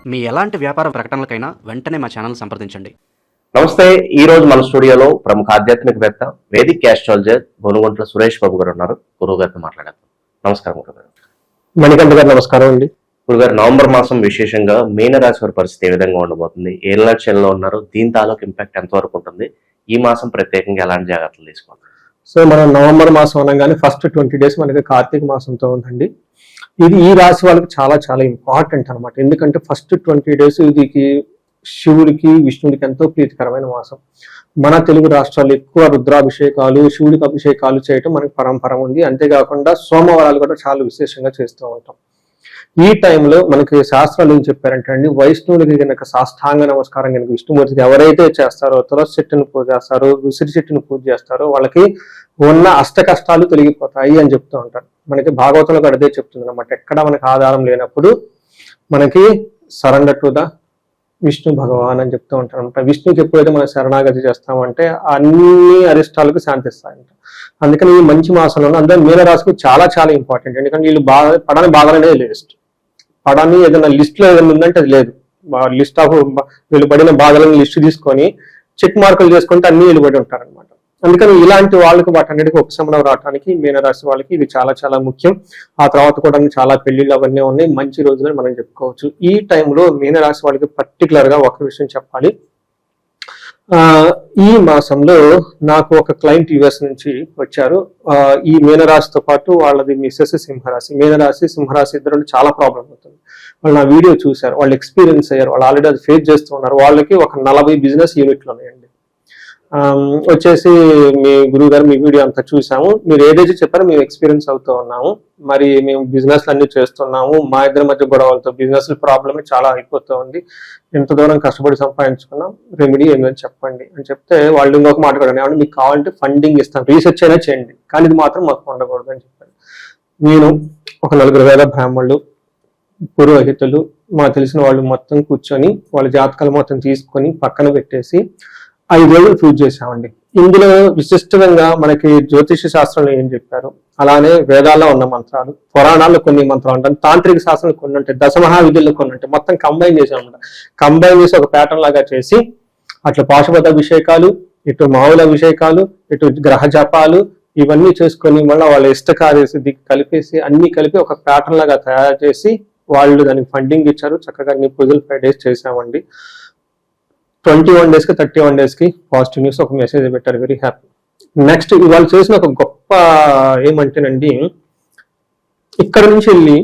మీ ఎలాంటి వ్యాపార ప్రకటనలకైనా వెంటనే మా ఛానల్ సంప్రదించండి. నమస్తే. ఈ రోజు మన స్టూడియోలో ప్రముఖ ఆధ్యాత్మికవేత్త వేదిక్ ఆస్ట్రాలజర్ బోనుగుంట్ల సురేష్ బాబు గారు ఉన్నారు. గురువు గారితో మాట్లాడతాం. నమస్కారం గురుగారు. మణికంఠ గారు నమస్కారం అండి. గురుగారు, నవంబర్ మాసం విశేషంగా మీనరాశి వారి పరిస్థితి ఏ విధంగా ఉండబోతుంది? ఏ లక్షణంలో ఉన్నారు? దీని తాలూకు ఇంపాక్ట్ ఎంతవరకు ఉంటుంది? ఈ మాసం ప్రత్యేకంగా ఎలాంటి జాగ్రత్తలు తీసుకోవాలి? సో మనం నవంబర్ మాసం అనగానే ఫస్ట్ 20 days మనకి కార్తీక మాసంతో ఉందండి. ఇది ఈ రాశి వాళ్ళకి చాలా చాలా ఇంపార్టెంట్ అనమాట. ఎందుకంటే ఫస్ట్ 20 days ఇది శివుడికి విష్ణుడికి ఎంతో ప్రీతికరమైన మాసం. మన తెలుగు రాష్ట్రాల్లో ఎక్కువ రుద్రాభిషేకాలు, శివుడికి అభిషేకాలు చేయటం మనకి పరంపర ఉంది. అంతేకాకుండా సోమవారాలు కూడా చాలా విశేషంగా చేస్తూ ఉంటాం. ఈ టైంలో మనకి శాస్త్రాలు ఏం చెప్పారంటే అండి, వైష్ణవుడికి కనుక సాష్టాంగ నమస్కారం కనుక విష్ణుమూర్తికి ఎవరైతే చేస్తారో, తులసి చెట్టును పూజ చేస్తారో, ఉసిరి చెట్టును పూజ చేస్తారో వాళ్ళకి ఉన్న అష్ట కష్టాలు తొలగిపోతాయి అని చెప్తూ ఉంటారు. మనకి భాగవతంలో అదే చెప్తుంది అనమాట. ఎక్కడ మనకి ఆధారం లేనప్పుడు మనకి సరెండర్ టు ద విష్ణు భగవాన్ అని చెప్తూ ఉంటారు అనమాట. విష్ణుకి ఎప్పుడైతే మనం శరణాగతి చేస్తామంటే అన్ని అరిష్టాలకు శాంతిస్తాయంట. అందుకని ఈ మంచి మాసంలో అందరూ మీనరాశికి చాలా చాలా ఇంపార్టెంట్. ఎందుకంటే వీళ్ళు పడని బాధలనే లేస్ట్, పడని ఏదైనా లిస్ట్ లో ఏదైనా ఉందంటే అది లేదు. లిస్ట్ ఆఫ్ వీళ్ళు పడిన బాధలను లిస్ట్ తీసుకొని చెక్ మార్కులు చేసుకుంటే అన్ని వీళ్ళు పడి ఉంటారనమాట. అందుకని ఇలాంటి వాళ్ళకి వాటన్నిటికీ ఉపశమనం రావడానికి మీనరాశి వాళ్ళకి ఇది చాలా చాలా ముఖ్యం. ఆ తర్వాత కూడా చాలా పెళ్లిళ్ళు అవన్నీ ఉన్నాయి. మంచి రోజులని మనం చెప్పుకోవచ్చు. ఈ టైంలో మీనరాశి వాళ్ళకి పర్టికులర్ గా ఒక విషయం చెప్పాలి. ఈ మాసంలో నాకు ఒక క్లయింట్ యుఎస్ నుంచి వచ్చారు. ఈ మీనరాశితో పాటు వాళ్ళది మిస్సెస్ సింహరాశి. మీనరాశి సింహరాశి ఇద్దరు చాలా ప్రాబ్లం అవుతుంది. వాళ్ళు నా వీడియో చూశారు, వాళ్ళు ఎక్స్పీరియన్స్ అయ్యారు, వాళ్ళు ఆల్రెడీ అది ఫేస్ చేస్తూ ఉన్నారు. వాళ్ళకి ఒక 40 బిజినెస్ యూనిట్లు ఉన్నాయండి. వచ్చేసి మీ గురువు గారు మీ వీడియో అంతా చూసాము, మీరు ఏదైతే చెప్పారో మేము ఎక్స్పీరియన్స్ అవుతూ ఉన్నాము, మరి మేము బిజినెస్ అన్ని చేస్తున్నాము, మా ఇద్దరి మధ్య గొడవలతో బిజినెస్ ప్రాబ్లమే చాలా అయిపోతూ ఉంది, ఎంత దూరం కష్టపడి సంపాదించుకున్నాం, రెమెడీ ఏమని చెప్పండి అని చెప్తే వాళ్ళు ఇంకొక మాట కూడా ఏమంటే మీకు కావాలంటే ఫండింగ్ ఇస్తాను, రీసెర్చ్ అయినా చేయండి, కానీ ఇది మాత్రం మాకు ఉండకూడదు అని చెప్పారు. నేను ఒక 4 వేద బ్రాహ్మణులు, పురోహితులు, మాకు తెలిసిన వాళ్ళు మొత్తం కూర్చొని వాళ్ళ జాతకాలు మొత్తం తీసుకొని పక్కన పెట్టేసి 5 రోజులు పూజ చేశామండి. ఇందులో విశిష్టంగా మనకి జ్యోతిష శాస్త్రంలో ఏం చెప్పారు, అలానే వేదాల్లో ఉన్న మంత్రాలు, పురాణాల్లో కొన్ని మంత్రాలు ఉంటాయి, తాంత్రిక శాస్త్రంలో కొన్ని ఉంటాయి, దశమహావిధుల్లో కొన్ని ఉంటాయి, మొత్తం కంబైన్ చేసామన్నమాట. కంబైన్ చేసి ఒక ప్యాటర్న్ లాగా చేసి అట్లా పాశుపత అభిషేకాలు, ఇటు మామూలు అభిషేకాలు, ఇటు గ్రహ జపాలు ఇవన్నీ చేసుకొని మళ్ళీ వాళ్ళ ఇష్టకార్యసిద్ధి కలిపేసి అన్ని కలిపి ఒక ప్యాటర్న్ లాగా తయారు చేసి వాళ్ళు దానికి ఫండింగ్ ఇచ్చారు. చక్కగా అన్ని పూజలు 5 days చేసామండి. 21 days కి 31 days కి పాజిటివ్ న్యూస్ ఒక మెసేజ్ పెట్టారు. Very happy. నెక్స్ట్ ఇవాళ చేసిన ఒక గొప్ప ఏమంటేనండి, ఇక్కడ నుంచి వెళ్ళి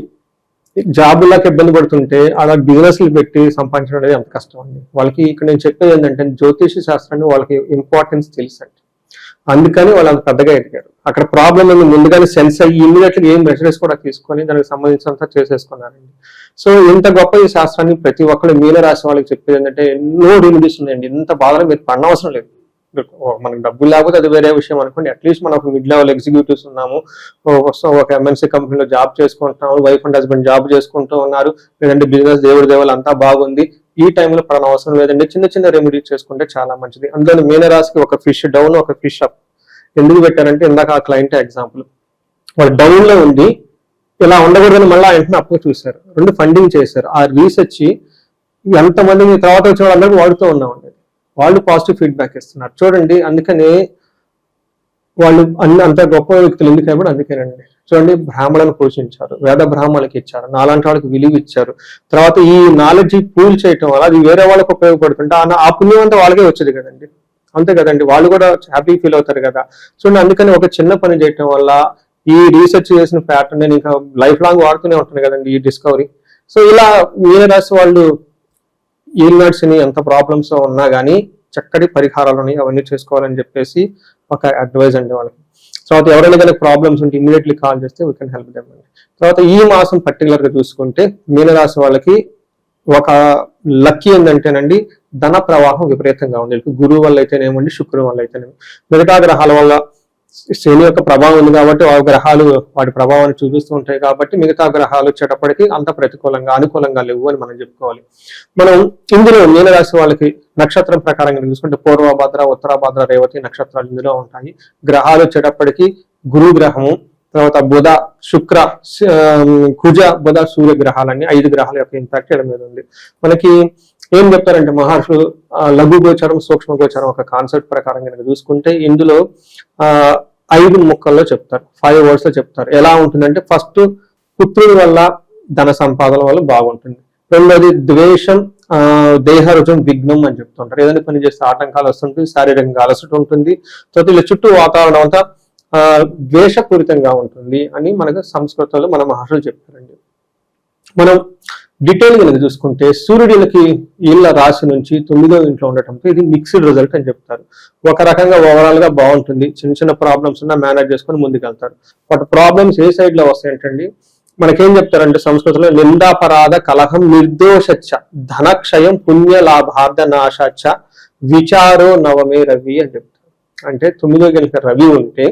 జాబులకు ఇబ్బంది పడుతుంటే అలా బిజినెస్లు పెట్టి సంపాదించడం అనేది అంత కష్టం అండి. వాళ్ళకి ఇక్కడ నేను చెప్పేది ఏంటంటే జ్యోతిష శాస్త్రాన్ని వాళ్ళకి ఇంపార్టెన్స్ తెలుసండి. అందుకని వాళ్ళు అంత పెద్దగా ఎదిగారు. అక్కడ ప్రాబ్లం ఏమి ముందుగానే సెన్స్ అయ్యి ఇమ్మీడియట్గా ఏం మెజర్స్ కూడా తీసుకొని దానికి సంబంధించినంత చేసేసుకున్నారండి. సో ఇంత గొప్ప ఈ శాస్త్రాన్ని ప్రతి ఒక్కరు మీనరాశి వాళ్ళకి చెప్పేది ఏంటంటే ఎన్నో రెమెడీస్ ఉన్నాయండి. ఇంత బాధలు మీరు పడనవసరం లేదు. మనకు డబ్బులు లేకపోతే అది వేరే విషయం అనుకోండి. అట్లీస్ట్ మనం ఒక మిడ్ లెవెల్ ఎగ్జిక్యూటివ్స్ ఉన్నాము, ఒక ఎంఎన్సీ కంపెనీలో జాబ్ చేసుకుంటున్నాము, వైఫ్ అండ్ హస్బెండ్ జాబ్ చేసుకుంటూ ఉన్నారు, లేదంటే బిజినెస్ దేవుడి దేవాలు అంతా బాగుంది, ఈ టైంలో పడన అవసరం లేదండి. చిన్న చిన్న రెమెడీ చేసుకుంటే చాలా మంచిది. అందులో మీనరాశికి ఒక ఫిష్ డౌన్, ఒక ఫిష్ అప్ ఎందుకు పెట్టారంటే, ఇందాక ఆ క్లయింట్ ఎగ్జాంపుల్, వాళ్ళు డౌన్ లో ఉండి ఇలా ఉండకూడదని మళ్ళీ వెంటనే అప్పు చూశారు, 2 ఫండింగ్ చేశారు. ఆ రీసెర్చ్ ఎంతమంది మీ తర్వాత వచ్చిన వాళ్ళందరికీ వాడుతూ ఉన్నామండి. వాళ్ళు పాజిటివ్ ఫీడ్బ్యాక్ ఇస్తున్నారు చూడండి. అందుకని వాళ్ళు అంత గొప్ప వ్యక్తులు ఎందుకు అయిపోయి అందుకేనండి. చూడండి, బ్రాహ్మణులను పోషించారు, వేద బ్రాహ్మణులకి ఇచ్చారు, నాలాంటి వాళ్ళకి విలువ ఇచ్చారు. తర్వాత ఈ నాలెడ్జ్ పూల్ చేయటం వల్ల అది వేరే వాళ్ళకి ఉపయోగపడుతుంటే ఆ పుణ్యం అంతా వాళ్ళకే వచ్చేది కదండి. అంతే కదండి, వాళ్ళు కూడా హ్యాపీ ఫీల్ అవుతారు కదా. చూడండి, అందుకని ఒక చిన్న పని చేయటం వల్ల ఈ రీసెర్చ్ చేసిన ప్యాటర్న్ నేను ఇంకా లైఫ్ లాంగ్ వాడుతూనే ఉంటాను కదండి ఈ డిస్కవరీ. సో ఇలా మీనరాశి వాళ్ళు ఈల్నాట్స్ ని ఎంత ప్రాబ్లమ్స్ ఉన్నా కానీ చక్కటి పరిహారాలు ఉన్నాయి, అవన్నీ చేసుకోవాలని చెప్పేసి ఒక అడ్వైజ్ అండి వాళ్ళకి. తర్వాత ఎవరైనా కనుక ప్రాబ్లమ్స్ ఉంటే ఇమీడియట్లీ కాల్ చేస్తే వీ కెన్ హెల్ప్ దెమ్ అండి. తర్వాత ఈ మాసం పర్టికులర్ గా చూసుకుంటే మీనరాశి వాళ్ళకి ఒక లక్కీ ఏంటంటేనండి, ధన ప్రవాహం విపరీతంగా ఉంది. గురువు వల్ల అయితేనేమండి, శుక్రుడు వల్ల అయితేనేమి, మిగతా గ్రహాల వల్ల శని యొక్క ప్రభావం ఉంది కాబట్టి ఆ గ్రహాలు వాటి ప్రభావాన్ని చూపిస్తూ ఉంటాయి కాబట్టి మిగతా గ్రహాలు వచ్చేటప్పటికి అంత ప్రతికూలంగా అనుకూలంగా లేవు అని మనం చెప్పుకోవాలి. మనం ఇందులో మీనరాశి వాళ్ళకి నక్షత్రం ప్రకారంగా చూసుకుంటే పూర్వభద్ర, ఉత్తరాభద్ర, రేవతి నక్షత్రాలు ఇందులో ఉంటాయి. గ్రహాలు వచ్చేటప్పటికి గురు గ్రహము తర్వాత బుధ, శుక్ర, కుజ, బుధ, సూర్య గ్రహాలన్నీ 5 గ్రహాల యొక్క ఇంపాక్ట్ వీళ్ళ మీద ఉంది. మనకి ఏం చెప్తారంటే మహర్షులు లఘు గోచారం, సూక్ష్మ గోచారం ఒక కాన్సెప్ట్ ప్రకారం కనుక చూసుకుంటే ఇందులో 5 ముక్కల్లో చెప్తారు, 5 words లో చెప్తారు. ఎలా ఉంటుందంటే ఫస్ట్ పుత్రుడి వల్ల ధన సంపాదన వల్ల బాగుంటుంది. రెండోది ద్వేషం, దేహరుజం, విఘ్నం అని చెప్తుంటారు. ఏదైనా పని చేస్తే ఆటంకాలు వస్తుంటుంది, శారీరకంగా అలసట ఉంటుంది. తర్వాత ఇలా చుట్టూ వాతావరణం అంతా ద్వేషపూరితంగా ఉంటుంది అని మనకు సంస్కృతంలో మన మహర్షులు చెప్పారండి. మనం డీటెయిల్ కనుక చూసుకుంటే సూర్యుడికి వీళ్ళ రాశి నుంచి 9వ ఇంట్లో ఉండటంతో ఇది మిక్స్డ్ రిజల్ట్ అని చెప్తారు. ఒక రకంగా ఓవరాల్ గా బాగుంటుంది, చిన్న చిన్న ప్రాబ్లమ్స్ ఉన్నా మేనేజ్ చేసుకొని ముందుకెళ్తారు. బట్ ప్రాబ్లమ్స్ ఏ సైడ్ లో వస్తాయంటండి, మనకేం చెప్తారంటే సంస్కృతంలో నిందాపరాధ కలహం నిర్దోషచ్చ ధనక్షయం పుణ్య లాభార్థ నాశచ్చ విచారో నవమే రవి అని చెప్తారు. అంటే 9వ గనుక రవి ఉంటే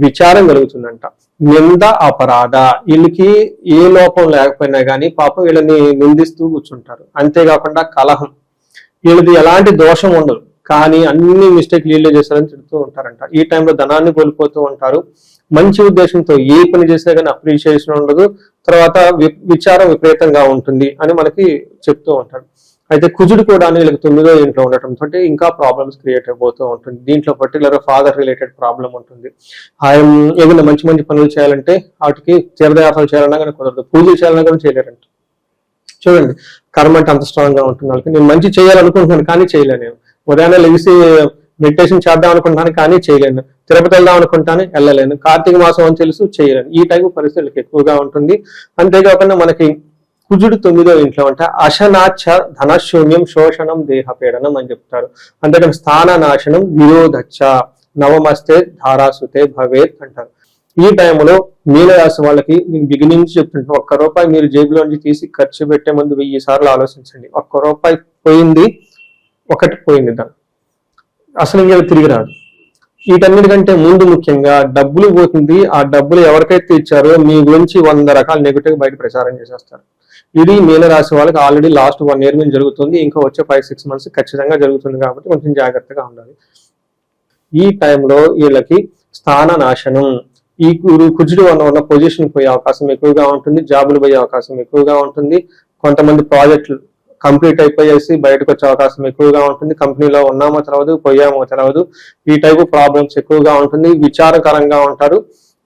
విచారం కలుగుతుందంట. నింద అపరాధ, వీళ్ళకి ఏ లోపం లేకపోయినా కానీ పాపం వీళ్ళని నిందిస్తూ కూర్చుంటారు. అంతేకాకుండా కలహం, వీళ్ళది ఎలాంటి దోషం ఉండదు కానీ అన్ని మిస్టేక్ వీళ్ళే చేస్తారని తిడుతూ ఉంటారంట. ఈ టైంలో ధనాన్ని కోల్పోతూ ఉంటారు. మంచి ఉద్దేశంతో ఏ పని చేసినా కానీ అప్రిషియేషన్ ఉండదు. తర్వాత విచారం విపరీతంగా ఉంటుంది అని మనకి చెప్తూ ఉంటారు. అయితే కుజుడు కూడా వీళ్ళకి 9వ ఇంట్లో ఉండటంతో ఇంకా ప్రాబ్లమ్స్ క్రియేట్ అయిపోతూ ఉంటుంది. దీంట్లో పర్టికులర్ ఫాదర్ రిలేటెడ్ ప్రాబ్లం ఉంటుంది. ఏమైనా మంచి మంచి పనులు చేయాలంటే వాటికి తీర్థయాత్రలు చేయాలన్నా కానీ కుదరదు, పూజలు చేయాలన్నా కూడా చేయలేరంట. చూడండి కర్మ అంటే అంత స్ట్రాంగ్ గా ఉంటుంది వాళ్ళకి. నేను మంచి చేయాలనుకుంటున్నాను కానీ చేయలేను. నేను ఉదయాన్నే లెగిసి మెడిటేషన్ చేద్దాం అనుకుంటాను కానీ చేయలేను, తిరుపతి వెళ్దాం అనుకుంటాను వెళ్ళలేను, కార్తీక మాసం అని తెలుసు చేయలేను. ఈ టైపు పరిస్థితులకు ఎక్కువగా ఉంటుంది. అంతేకాకుండా మనకి కుజుడు 9వ ఇంట్లో అంటే అశనాచ ధనశూన్యం శోషణం దేహపీడనం అని చెప్తారు. అంతేకాని స్థాన నాశనం విరోధచ్చ నవమస్తే ధారాసుతే భవేత్ అంటారు. ఈ టైంలో మీనరాశి వాళ్ళకి నేను బిగినింగ్ చెప్తుంటాను, ₹1 మీరు జేబులో నుంచి తీసి ఖర్చు పెట్టే ముందు 1000 సార్లు ఆలోచించండి. ₹1 పోయింది, ఒకటి పోయింది, దాన్ని అసలు ఇంకా తిరిగి రాదు. వీటన్నిటికంటే ముందు ముఖ్యంగా డబ్బులు పోతుంది. ఆ డబ్బులు ఎవరికైతే ఇచ్చారో మీ గురించి 100 రకాల నెగిటివ్ బయట ప్రచారం చేసేస్తారు. ఇది మీనరాశి వాళ్ళకి ఆల్రెడీ లాస్ట్ 1 year నుంచి జరుగుతుంది. ఇంకా వచ్చే 5-6 months ఖచ్చితంగా జరుగుతుంది కాబట్టి కొంచెం జాగ్రత్తగా ఉండాలి. ఈ టైంలో వీళ్ళకి స్థాన నాశనం, ఈ కుజుడు ఉన్న పొజిషన్ పోయే అవకాశం ఎక్కువగా ఉంటుంది, జాబులు పోయే అవకాశం ఎక్కువగా ఉంటుంది. కొంతమంది ప్రాజెక్టులు కంప్లీట్ అయిపోయేసి బయటకు వచ్చే అవకాశం ఎక్కువగా ఉంటుంది. కంపెనీలో ఉన్నామో తెలవదు, పోయామో తెలవదు. ఈ టైపు ప్రాబ్లమ్స్ ఎక్కువగా ఉంటుంది. విచారకరంగా ఉంటారు.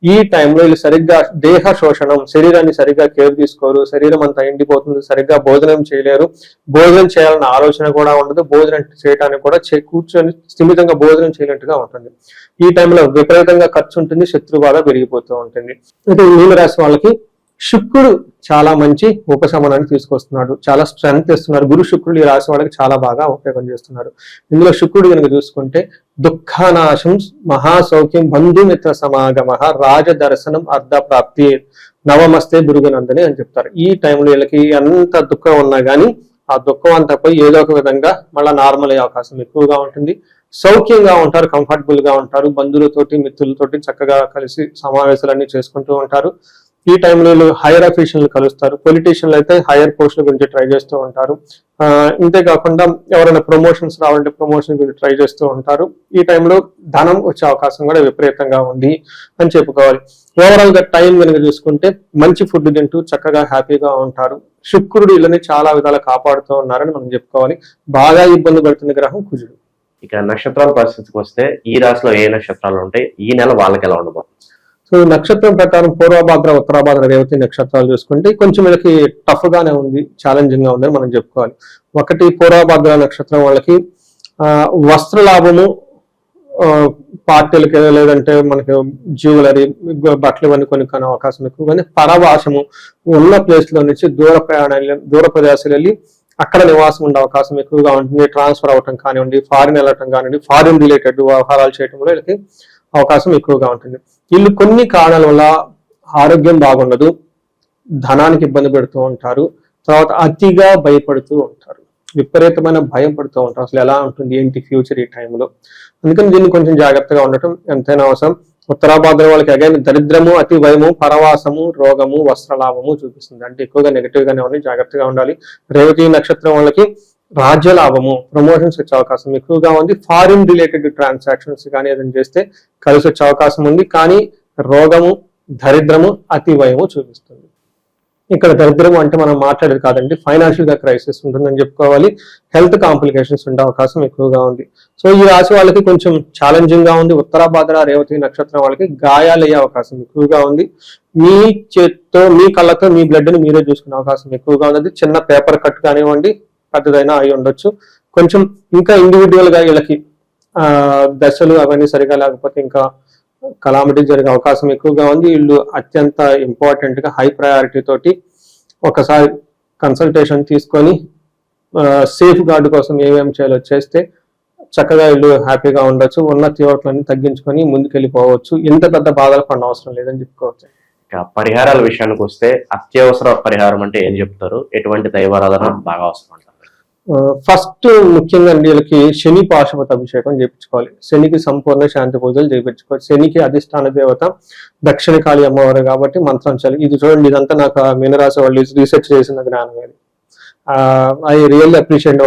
ఈ టైంలో వీళ్ళు సరిగ్గా దేహ శోషణం, శరీరాన్ని సరిగ్గా కేర్ తీసుకోరు, శరీరం అంతా ఎండిపోతుంది, సరిగ్గా భోజనం చేయలేరు, భోజనం చేయాలన్న ఆలోచన కూడా ఉండదు, భోజనం చేయడానికి కూడా కూర్చొని స్థిమితంగా భోజనం చేయనట్టుగా ఉంటుంది. ఈ టైంలో విపరీతంగా ఖర్చు ఉంటుంది, శత్రుబాధ పెరిగిపోతూ ఉంటుంది. అయితే మీనరాశి వాళ్ళకి శుక్రుడు చాలా మంచి ఉపశమనాన్ని తీసుకొస్తున్నాడు, చాలా స్ట్రెంగ్త్ ఇస్తున్నారు. గురు శుక్రుడు ఈ రాశి వాళ్ళకి చాలా బాగా ఉపయోగం చేస్తున్నారు. ఇందులో శుక్రుడు కనుక చూసుకుంటే దుఃఖనాశం, మహాసౌఖ్యం, బంధుమిత్ర సమాగమ, రాజదర్శనం, అర్ధప్రాప్తి, నవమస్తే గురుగనందని అని చెప్తారు. ఈ టైంలో వీళ్ళకి ఎంత దుఃఖం ఉన్నా కానీ ఆ దుఃఖం అంతా పోయి ఏదో ఒక విధంగా మళ్ళీ నార్మల్ అయ్యే అవకాశం ఎక్కువగా ఉంటుంది. సౌఖ్యంగా ఉంటారు, కంఫర్టబుల్ గా ఉంటారు, బంధువులతోటి మిత్రులతోటి చక్కగా కలిసి సమావేశాలన్నీ చేసుకుంటూ ఉంటారు. ఈ టైంలో వీళ్ళు హైయర్ అఫీషియల్ కలుస్తారు. పొలిటీషియన్లు అయితే హైయర్ పోస్టుల గురించి ట్రై చేస్తూ ఉంటారు. ఇంతేకాకుండా ఎవరైనా ప్రమోషన్స్ రావాలంటే ప్రమోషన్ గురించి ట్రై చేస్తూ ఉంటారు. ఈ టైంలో ధనం వచ్చే అవకాశం కూడా విపరీతంగా ఉంది అని చెప్పుకోవాలి. ఓవరాల్ గా టైం కనుక చూసుకుంటే మంచి ఫుడ్ తింటూ చక్కగా హ్యాపీగా ఉంటారు. శుక్రుడు వీళ్ళని చాలా విధాలు కాపాడుతూ ఉన్నారని మనం చెప్పుకోవాలి. బాగా ఇబ్బంది పడుతున్న గ్రహం కుజుడు. ఇక నక్షత్రాల పరిస్థితికి వస్తే ఈ రాశిలో ఏ నక్షత్రాలు ఉంటాయి, ఈ నెల వాళ్ళకి ఎలా ఉండబోతుంది? సో నక్షత్రం ప్రకారం పూర్వభాద్ర, ఉత్తరాభాద్ర, రేవతి నక్షత్రాలు చూసుకుంటే కొంచెం వీళ్ళకి టఫ్ గానే ఉంది, ఛాలెంజింగ్ గా ఉందని మనం చెప్పుకోవాలి. ఒకటి పూర్వభాద్ర నక్షత్రం వాళ్ళకి వస్త్ర లాభము, పార్టీలకి లేదంటే మనకి జ్యువెలరీ, బట్టలు ఇవన్నీ కొనుక్కునే అవకాశం ఎక్కువ. కానీ పరవాసము, ఉన్న ప్లేస్ లో నుంచి దూర ప్రదేశాలు వెళ్ళి అక్కడ నివాసం ఉండే అవకాశం ఎక్కువగా ఉంటుంది. ట్రాన్స్ఫర్ అవటం కానివ్వండి, ఫారిన్ వెళ్ళటం కానివ్వండి, ఫారిన్ రిలేటెడ్ వ్యవహారాలు చేయడంలో వీళ్ళకి అవకాశం ఎక్కువగా ఉంటుంది. వీళ్ళు కొన్ని కారణాల వల్ల ఆరోగ్యం బాగుండదు, ధనానికి ఇబ్బంది పెడుతూ ఉంటారు, తర్వాత అతిగా భయపడుతూ ఉంటారు, విపరీతమైన భయం పడుతూ ఉంటారు. అసలు ఎలా ఉంటుంది ఏంటి ఫ్యూచర్ ఈ టైంలో. అందుకని దీన్ని కొంచెం జాగ్రత్తగా ఉండటం ఎంతైనా అవసరం. ఉత్తరాభాద్ర వాళ్ళకి అగైన్ దరిద్రము, అతి భయము, పరవాసము, రోగము, వస్త్రలాభము చూపిస్తుంది. అంటే ఎక్కువగా నెగిటివ్ గానే ఉన్నాయి, జాగ్రత్తగా ఉండాలి. రేవతి నక్షత్రం వాళ్ళకి రాజ్య లాభము, ప్రమోషన్స్ వచ్చే అవకాశం ఎక్కువగా ఉంది. ఫారిన్ రిలేటెడ్ ట్రాన్సాక్షన్స్ కానీ ఏదైనా చేస్తే కలిసి వచ్చే అవకాశం ఉంది. కానీ రోగము, దరిద్రము అతివయము చూపిస్తుంది. ఇక్కడ దరిద్రము అంటే మనం మాట్లాడేది కాదండి, ఫైనాన్షియల్ గా క్రైసిస్ ఉంటుందని చెప్పుకోవాలి. హెల్త్ కాంప్లికేషన్స్ ఉండే అవకాశం ఎక్కువగా ఉంది. సో ఈ రాశి వాళ్ళకి కొంచెం ఛాలెంజింగ్ గా ఉంది. ఉత్తరాభాద్ర రేవతి నక్షత్రం వాళ్ళకి గాయాలయ్యే అవకాశం ఎక్కువగా ఉంది. మీ చేత్తో మీ కళ్ళతో మీ బ్లడ్ ని మీరే చూసుకునే అవకాశం ఎక్కువగా ఉంది. చిన్న పేపర్ కట్ కానివ్వండి, పెద్దదైనా అయి ఉండొచ్చు. కొంచెం ఇంకా ఇండివిజువల్ గా వీళ్ళకి దశలు అవన్నీ సరిగా లేకపోతే ఇంకా కలామిటీ జరిగే అవకాశం ఎక్కువగా ఉంది. వీళ్ళు అత్యంత ఇంపార్టెంట్ గా హై ప్రయారిటీ తోటి ఒకసారి కన్సల్టేషన్ తీసుకొని సేఫ్ గార్డ్ కోసం ఏమేమి చేయాలో చేస్తే చక్కగా వీళ్ళు హ్యాపీగా ఉండొచ్చు. ఉన్న తీవ్రతలన్నీ తగ్గించుకొని ముందుకెళ్ళిపోవచ్చు. ఇంత పెద్ద బాధలు పడిన అవసరం లేదని చెప్పుకోవచ్చు. పరిహారాల విషయానికి వస్తే అత్యవసర పరిహారం అంటే ఏం చెప్తారు? ఎటువంటి దైవారాధన బాగా అవసరం అంటారు? ఫస్ట్ ముఖ్యంగా వీళ్ళకి శని పాశుపత అభిషేకం చేయించుకోవాలి. శనికి సంపూర్ణ శాంతి పూజలు చేయించుకోవాలి. శనికి అధిష్టాన దేవత దక్షిణ కాళి అమ్మవారు కాబట్టి మంత్రం చాలి. ఇది చూడండి, ఇదంతా నాకు మీనరాశి వాళ్ళు రీసెర్చ్ చేసిన జ్ఞానం. I really appreciate.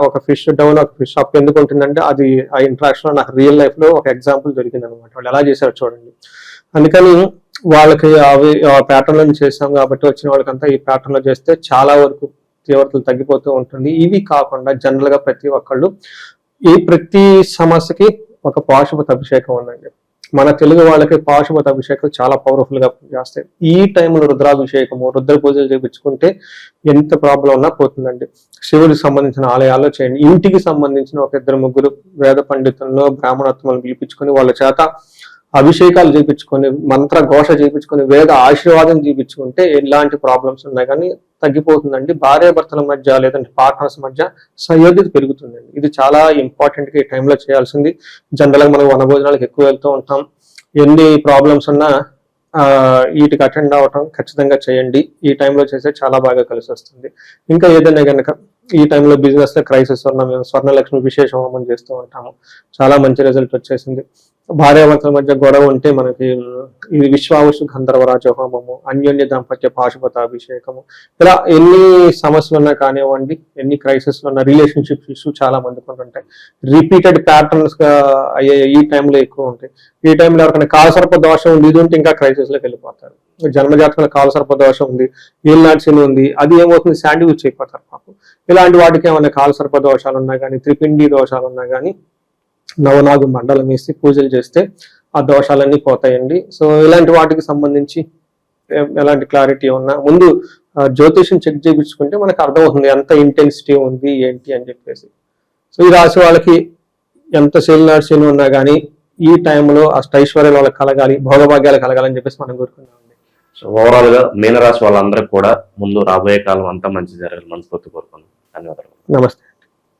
ఒక ఫిష్ డౌన్ ఒక ఫిష్ అప్ ఎందుకు ఉంటుందంటే అది ఆ ఇంట్రాక్షన్ లో నాకు రియల్ లైఫ్ లో ఒక ఎగ్జాంపుల్ దొరికింది అనమాట. వాళ్ళు ఎలా చేశారు చూడండి. అందుకని వాళ్ళకి అవి ప్యాటర్న్ లో చేసాం కాబట్టి వచ్చిన వాళ్ళకంతా ఈ ప్యాటర్న్ లో చేస్తే చాలా వరకు తీవ్రతలు తగ్గిపోతూ ఉంటుంది. ఇవి కాకుండా జనరల్ గా ప్రతి ఒక్కళ్ళు ప్రతి సమస్యకి ఒక పాశుపత అభిషేకం ఉందండి. మన తెలుగు వాళ్ళకి పాశుపత అభిషేకం చాలా పవర్ఫుల్ గా చేస్తాయి. ఈ టైంలో రుద్రాభిషేకము, రుద్ర పూజలు చేయించుకుంటే ఎంత ప్రాబ్లం ఉన్నా పోతుందండి. శివుడికి సంబంధించిన ఆలయాల్లో చేయండి. ఇంటికి సంబంధించిన ఒక 2-3 వేద పండితులను బ్రాహ్మణోత్తములను పిలిపించుకొని వాళ్ళ చేత అభిషేకాలు చేయించుకొని మంత్ర ఘోష చేయించుకొని వేద ఆశీర్వాదం చేయించుకుంటే ఎలాంటి ప్రాబ్లమ్స్ ఉన్నాయి కానీ తగ్గిపోతుందండి. భార్యాభర్తల మధ్య లేదంటే పార్ట్నర్స్ మధ్య సయోధ్యత పెరుగుతుందండి. ఇది చాలా ఇంపార్టెంట్ గా ఈ టైంలో చేయాల్సింది. జనరల్ గా మనం వనభోజనాలకు ఎక్కువ వెళ్తూ ఉంటాం. ఎన్ని ప్రాబ్లమ్స్ ఉన్నా వీటికి అటెండ్ అవ్వటం ఖచ్చితంగా చేయండి. ఈ టైంలో చేస్తే చాలా బాగా కలిసి వస్తుంది. ఇంకా ఏదైనా కనుక ఈ టైంలో బిజినెస్ లో క్రైసిస్ వల్ల మేము స్వర్ణలక్ష్మి విశేష హోమం చేస్తూ ఉంటాము. చాలా మంచి రిజల్ట్ వచ్చేసింది. భార్యాభర్తల మధ్య గొడవ ఉంటే మనకి ఇది విశ్వావసు గంధర్వరాజ హోమము, అన్యోన్య దాంపత్య పాశుపత అభిషేకము, ఇలా ఎన్ని సమస్యలు ఉన్నా కానివ్వండి, ఎన్ని క్రైసిస్ ఉన్న రిలేషన్షిప్ ఇష్యూ చాలా మందికి ఉంటుంటాయి. రిపీటెడ్ ప్యాటర్న్స్ గా అయ్యే ఈ టైంలో ఎక్కువ ఉంటాయి. ఈ టైంలో ఎవరికైనా కాలసర్ప దోషం ఉంది, ఇది ఉంటే ఇంకా క్రైసిస్ లోకి వెళ్ళిపోతారు. జన్మజాతకంలో కాలసర్ప దోషం ఉంది, ఏలినాటి శని ఉంది, అది ఏమవుతుంది శాండ్విచ్ అయిపోతారు పాపం. ఇలాంటి వాటికి ఏమైనా కాలసర్ప దోషాలు ఉన్నా కానీ, త్రిపిండి దోషాలు ఉన్నా కానీ నవనాగు మండలం వేసి పూజలు చేస్తే ఆ దోషాలన్నీ పోతాయండి. సో ఇలాంటి వాటికి సంబంధించి ఎలాంటి క్లారిటీ ఉన్నా ముందు జ్యోతిషం చెక్ చేయించుకుంటే మనకు అర్థమవుతుంది ఎంత ఇంటెన్సిటీ ఉంది ఏంటి అని చెప్పేసి. సో ఈ రాశి వాళ్ళకి ఎంత శని శని ఉన్నా కానీ ఈ టైంలో అష్టైశ్వర్యాలు వాళ్ళకి కలగాలి, భోగభాగ్యాలు కలగాలని చెప్పేసి మనం కోరుకున్నామండి. సో ఓవరాల్ గా మీనరాశి వాళ్ళందరికీ కూడా ముందు రాబోయే కాలం అంతా మంచి జరగాలి మనస్ఫూర్తి కోరుకున్నాం. ధన్యవాదాలు. నమస్తే.